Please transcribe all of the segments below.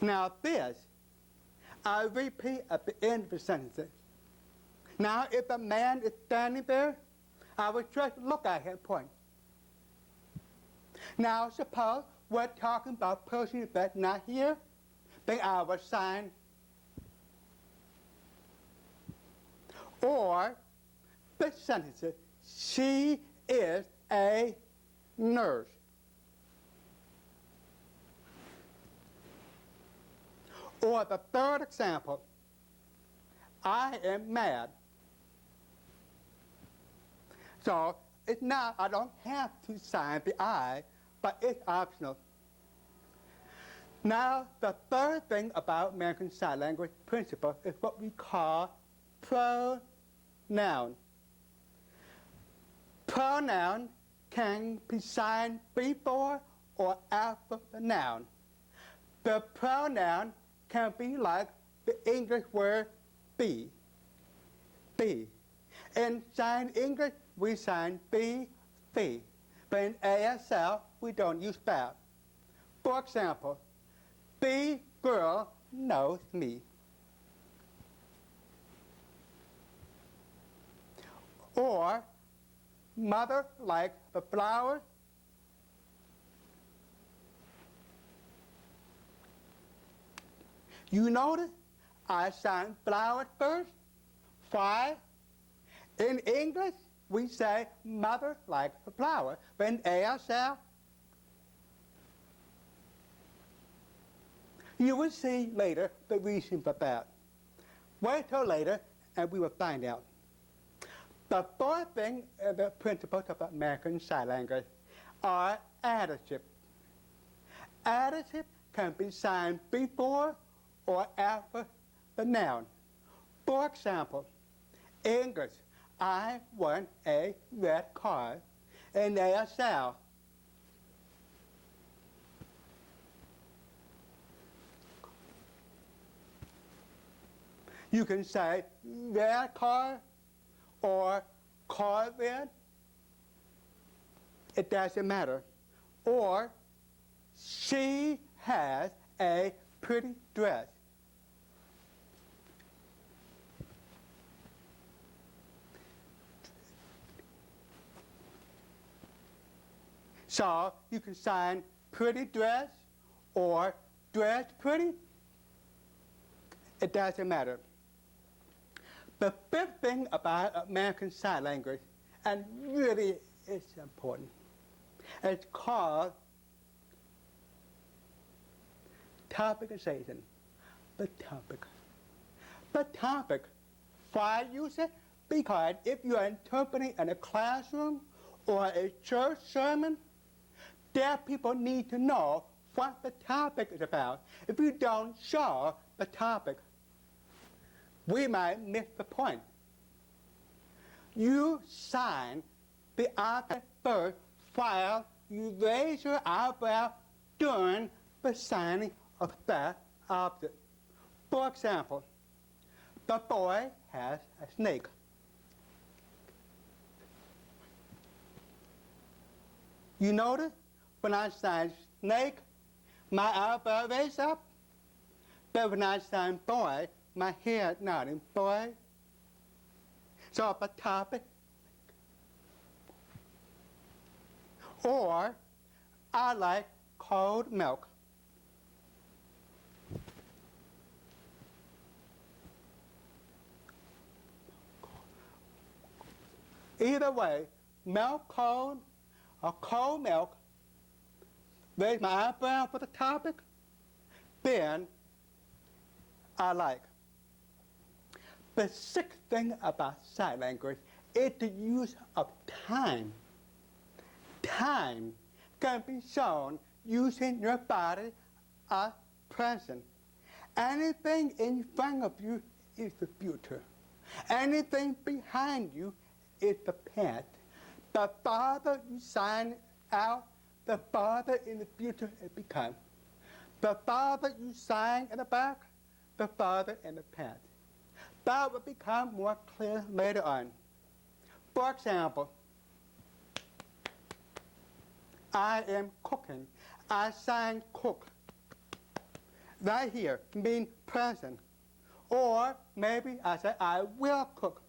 Now this, I repeat at the end of the sentences. Now if a man is standing there, I will just look at him and point. Now suppose we're talking about a person that's not here, then I will sign. Or this sentence, she is a nurse. Or the third example, I am mad. So it's not, I don't have to sign the I, but it's optional. Now, the third thing about American Sign Language principle is what we call pronoun. Pronoun can be signed before or after the noun. The pronoun can be like the English word be. Be. In signed English, we sign be, fee. But in ASL, we don't use that. For example, the girl knows me. Or, mother likes the flowers. You notice I signed flowers first. Why? In English, we say mother likes the flower. But in ASL, you will see later the reason for that. Wait till later and we will find out. The fourth thing in the principles of American Sign Language are adjectives. Adjectives can be signed before or after the noun. For example, English, I want a red car. In ASL, you can say red car or car red. It doesn't matter. Or she has a pretty dress. So you can sign pretty dress or dress pretty. It doesn't matter. The fifth thing about American Sign Language, and really it's important, it's called Topicalization. The topic. The topic. Why use it? Because if you're interpreting in a classroom or a church sermon, there people need to know what the topic is about. If you don't show the topic, we might miss the point. You sign the object first while you raise your eyebrow during the signing of that object. For example, the boy has a snake. You notice when I sign snake, my eyebrow raised up. But when I sign boy, my head nodding, boy. So the topic. Or I like cold milk. Either way, milk cold or cold milk, raise my eyebrow for the topic, then I like. The sixth thing about sign language is the use of time. Time can be shown using your body as present. Anything in front of you is the future. Anything behind you is the past. The farther you sign out, the farther in the future it becomes. The farther you sign in the back, the farther in the past. That will become more clear later on. For example, I am cooking. I sign cook. right here mean present. Or maybe I say, I will cook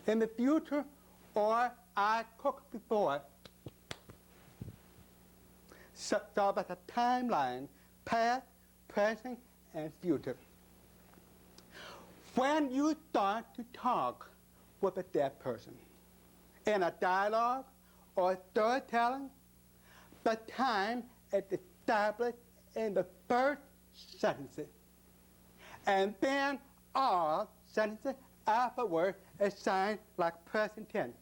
in the future, or I cooked before. So that's a timeline, past, present, and future. When you start to talk with a dead person in a dialogue or storytelling, the time is established in the first sentences. And then all sentences afterward is signed like present tense.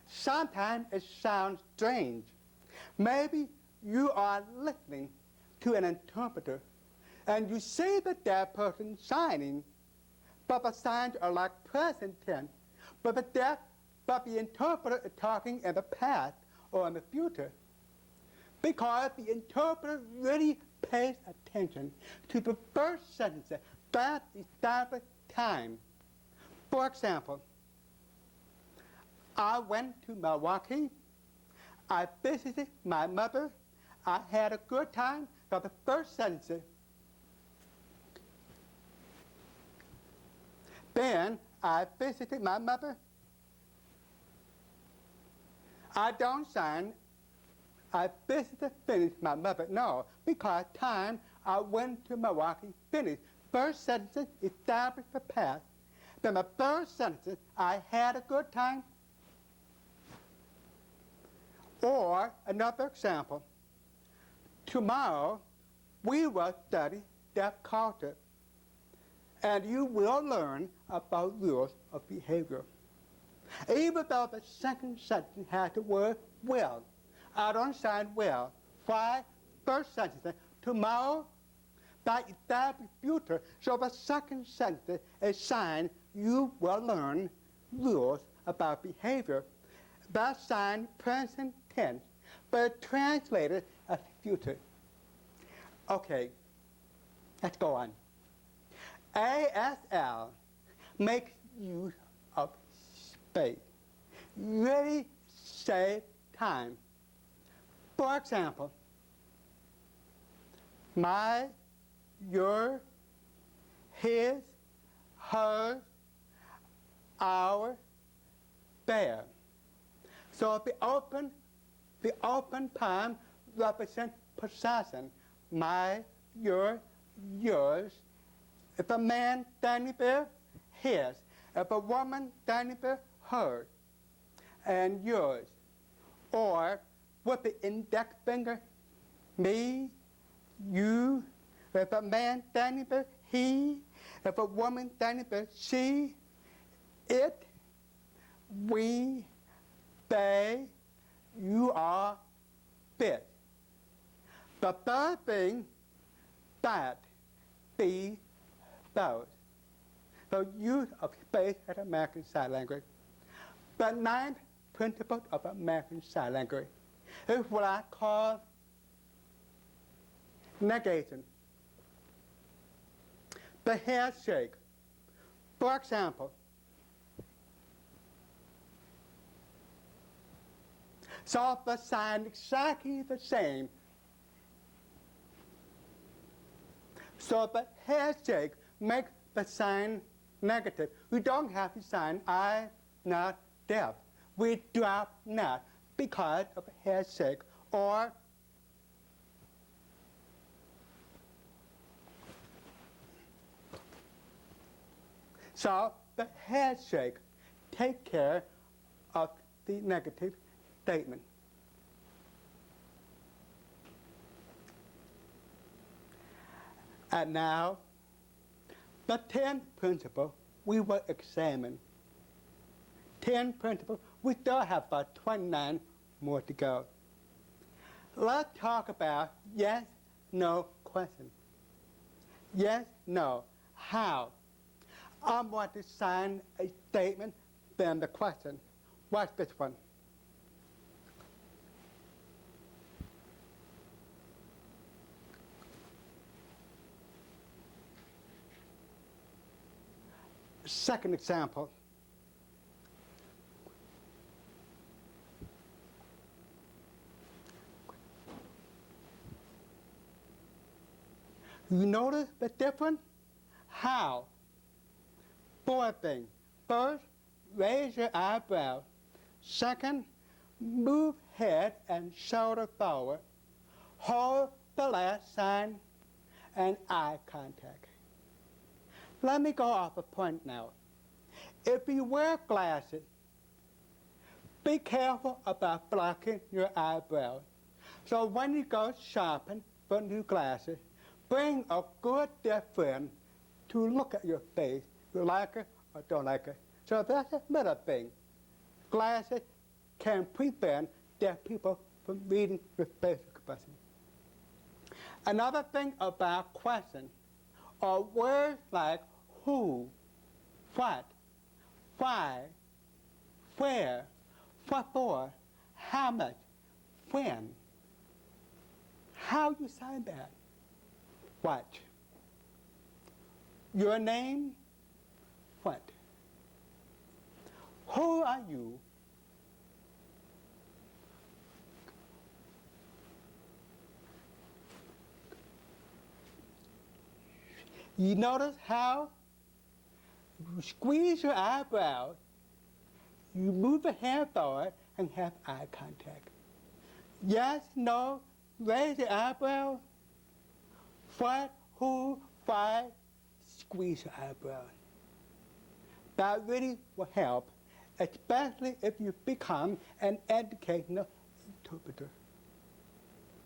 Sometimes it sounds strange. Maybe you are listening to an interpreter and you see the dead person signing, but the signs are like present tense. But the interpreter is talking in the past or in the future, because the interpreter really pays attention to the first sentence that established time. For example, I went to Milwaukee. I visited my mother. I had a good time. So the first sentence. Then I visited my mother. I don't sign, I visited, finished my mother. No, because time, I went to Milwaukee, finished. First sentence established the past. Then the third sentence, I had a good time. Or another example, tomorrow we will study deaf culture, and you will learn about rules of behavior. Even though the second sentence has the word will, I don't sign will. Why? First sentence, tomorrow, that established future, so the second sentence is signed, you will learn rules about behavior. That's signed present tense, but translated as future. Okay, let's go on. ASL makes use of space, really save time. For example, my, your, his, hers, our, their. So the open palm represents possession. My, your, yours. If a man standing there, his. If a woman standing there, hers. And yours. Or with the index finger, me, you. If a man standing there, he. If a woman standing there, she. It, we, they, you are, it. The third thing, that, the, those. The use of space in American Sign Language. The ninth principle of American Sign Language is what I call negation. The head shake. For example, so the sign exactly the same. So the head shake makes the sign negative. We don't have to sign I, not, deaf. We drop not because of a head shake. Or so the head shake take care of the negative statement. And now, the 10th principle we will examine. 10 principles, we still have about 29 more to go. Let's talk about yes, no question. Yes, no, how? I'm going to sign a statement, then the question. Watch this one. Second example. You notice the difference? How? Fourth thing. First, raise your eyebrows. Second, move head and shoulder forward. Hold the last sign and eye contact. Let me go off a point now. If you wear glasses, be careful about blocking your eyebrows. So when you go shopping for new glasses, bring a good deaf friend to look at your face. You like it or don't like it. So that's another thing. Glasses can prevent deaf people from reading with facial expression. Another thing about questions are words like who, what, why, where, what for, how much, when. How you say that? Watch. Your name? What? Who are you? You notice how you squeeze your eyebrows, you move your hand forward and have eye contact. Yes, no, raise your eyebrows. What, who, why, squeeze your eyebrows. That really will help, especially if you become an educational interpreter,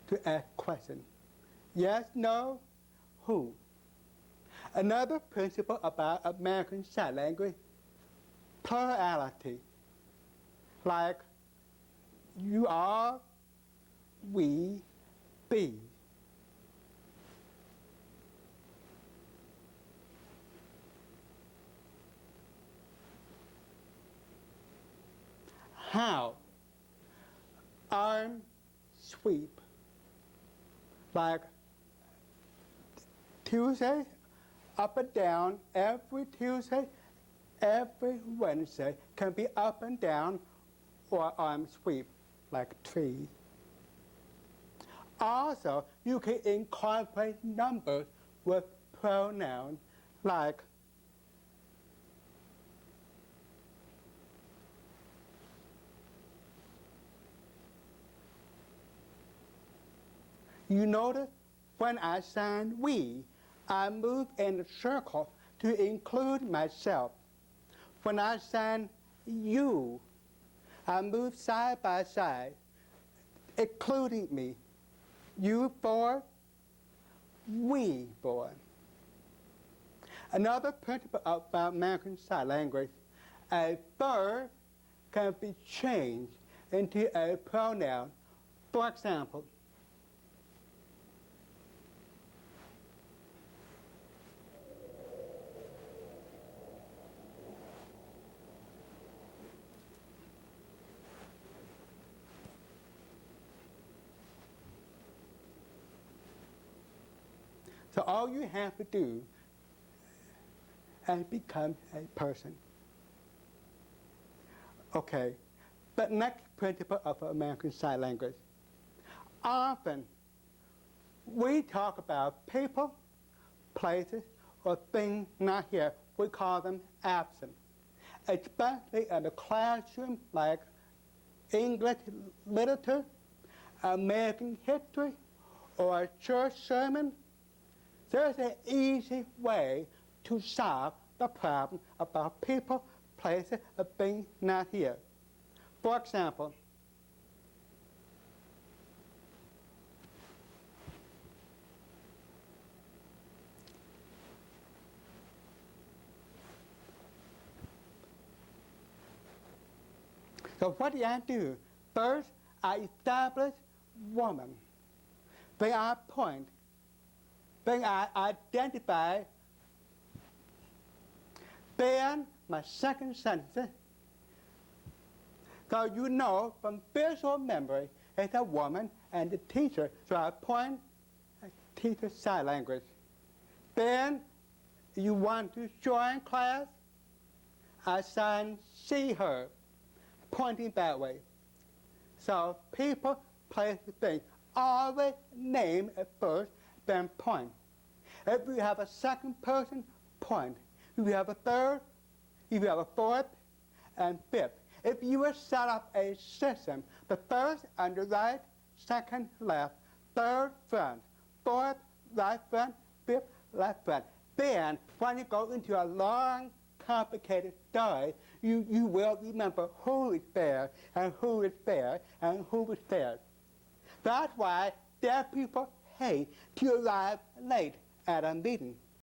to ask questions. Yes, no, who. Another principle about American Sign Language, plurality. Like, you are, we, be. How? Arm sweep. Like Tuesday, up and down, every Tuesday, every Wednesday can be up and down or arm sweep, like tree. Also, you can incorporate numbers with pronouns, like you notice when I sign we, I move in a circle to include myself. When I sign you, I move side by side, including me. You boy, we boy. Another principle about American Sign Language, a verb can be changed into a pronoun. For example, so all you have to do is become a person. Okay, but next principle of American Sign Language. Often, we talk about people, places, or things not here. We call them absent. Especially in the classroom, like English literature, American history, or a church sermon. There's an easy way to solve the problem about people, places, or things not here. For example, so what do I do? First, I establish woman. Then I point. Then I identify. Then my second sentence. So you know from visual memory, it's a woman and the teacher. So I point at teacher sign language. Then you want to join class, I sign see her, pointing that way. So people, places, things, always name at first, then point. If you have a second person point, if you have a third, if you have a fourth, and fifth. If you would set up a system, the first under right, second left, third front, fourth right front, fifth left front. Then, when you go into a long, complicated story, you will remember who is there, and who is there, and who is there. That's why deaf people hate to arrive late at a meeting.